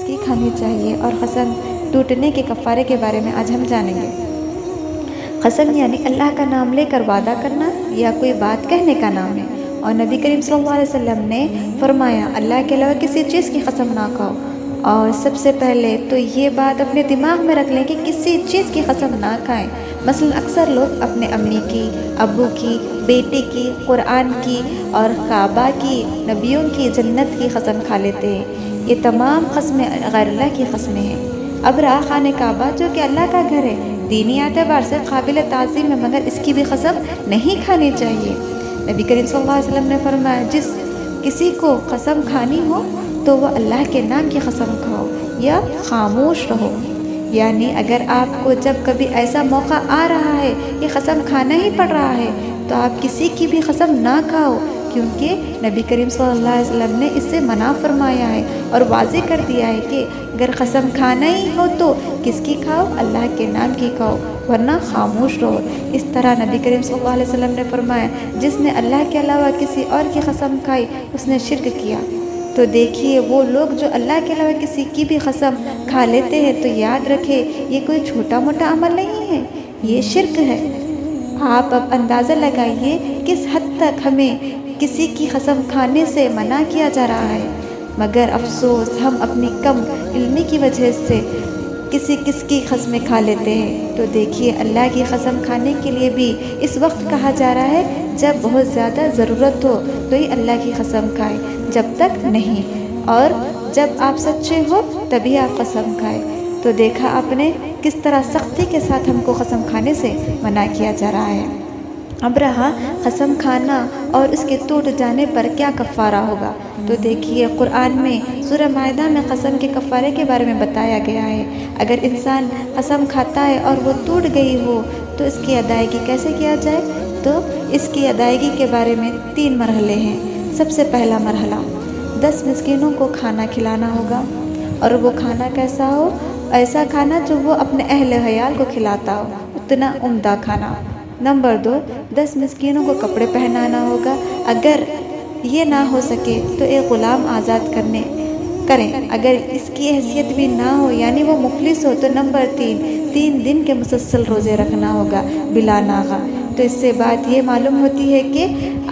کس کی کھانی چاہیے اور قسم ٹوٹنے کے کفارے کے بارے میں آج ہم جانیں گے۔ قسم یعنی اللہ کا نام لے کر وعدہ کرنا یا کوئی بات کہنے کا نام ہے، اور نبی کریم صلی اللہ علیہ وسلم نے فرمایا اللہ کے علاوہ کسی چیز کی قسم نہ کھاؤ۔ اور سب سے پہلے تو یہ بات اپنے دماغ میں رکھ لیں کہ کسی چیز کی قسم نہ کھائیں۔ مثلا اکثر لوگ اپنے امی کی، ابو کی، بیٹی کی، قرآن کی اور کعبہ کی، نبیوں کی، جنت کی قسم کھا لیتے ہیں۔ یہ تمام قسمیں غیر اللہ کی قسمیں ہیں۔ اب رہا خانہ کعبہ جو کہ اللہ کا گھر ہے، دینی اعتبار سے قابل تعظیم ہے، مگر اس کی بھی قسم نہیں کھانی چاہیے۔ نبی کریم صلی اللہ علیہ وسلم نے فرمایا جس کسی کو قسم کھانی ہو تو وہ اللہ کے نام کی قسم کھاؤ یا خاموش رہو۔ یعنی اگر آپ کو جب کبھی ایسا موقع آ رہا ہے کہ قسم کھانا ہی پڑ رہا ہے تو آپ کسی کی بھی قسم نہ کھاؤ، کیونکہ نبی کریم صلی اللہ علیہ وسلم نے اس سے منع فرمایا ہے اور واضح کر دیا ہے کہ اگر قسم کھانا ہی ہو تو کس کی کھاؤ؟ اللہ کے نام کی کھاؤ، ورنہ خاموش رہو۔ اس طرح نبی کریم صلی اللہ علیہ وسلم نے فرمایا جس نے اللہ کے علاوہ کسی اور کی قسم کھائی اس نے شرک کیا۔ تو دیکھیے وہ لوگ جو اللہ کے علاوہ کسی کی بھی قسم کھا لیتے ہیں تو یاد رکھے یہ کوئی چھوٹا موٹا عمل نہیں ہے، یہ شرک ہے۔ آپ اب اندازہ لگائیے کس حد تک ہمیں کسی کی قسم کھانے سے منع کیا جا رہا ہے، مگر افسوس ہم اپنی کم علمی کی وجہ سے کس کی قسمیں کھا لیتے ہیں۔ تو دیکھیے اللہ کی قسم کھانے کے لیے بھی اس وقت کہا جا رہا ہے جب بہت زیادہ ضرورت ہو تو ہی اللہ کی قسم کھائیں، جب تک نہیں، اور جب آپ سچے ہو تبھی آپ قسم کھائیں۔ تو دیکھا آپ نے کس طرح سختی کے ساتھ ہم کو قسم کھانے سے منع کیا جا رہا ہے۔ اب رہا قسم کھانا اور اس کے ٹوٹ جانے پر کیا کفارہ ہوگا۔ تو دیکھیے قرآن میں سورہ مائدہ میں قسم کے کفارے کے بارے میں بتایا گیا ہے۔ اگر انسان قسم کھاتا ہے اور وہ ٹوٹ گئی ہو تو اس کی ادائیگی کیسے کیا جائے؟ تو اس کی ادائیگی کے بارے میں 3 مرحلے ہیں۔ سب سے پہلا مرحلہ 10 مسکینوں کو کھانا کھلانا ہوگا، اور وہ کھانا کیسا ہو؟ ایسا کھانا جو وہ اپنے اہل عیال کو کھلاتا ہو، اتنا عمدہ کھانا۔ نمبر 2 10 مسکینوں کو کپڑے پہنانا ہوگا، اگر یہ نہ ہو سکے تو ایک غلام آزاد کریں، اگر اس کی حیثیت بھی نہ ہو یعنی وہ مفلس ہو تو نمبر 3 دن کے مسلسل روزے رکھنا ہوگا بلا ناغہ۔ تو اس سے بات یہ معلوم ہوتی ہے کہ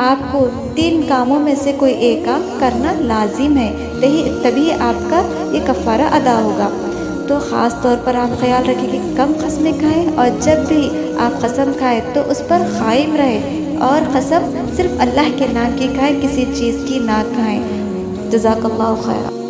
آپ کو 3 کاموں میں سے کوئی ایک کام کرنا لازم ہے، تبھی آپ کا یہ کفارہ ادا ہوگا۔ تو خاص طور پر آپ خیال رکھیں کہ کم قسمیں کھائیں، اور جب بھی آپ قسم کھائیں تو اس پر قائم رہیں، اور قسم صرف اللہ کے نام کی کھائیں، کسی چیز کی نہ کھائیں۔ جزاک اللہ خیر۔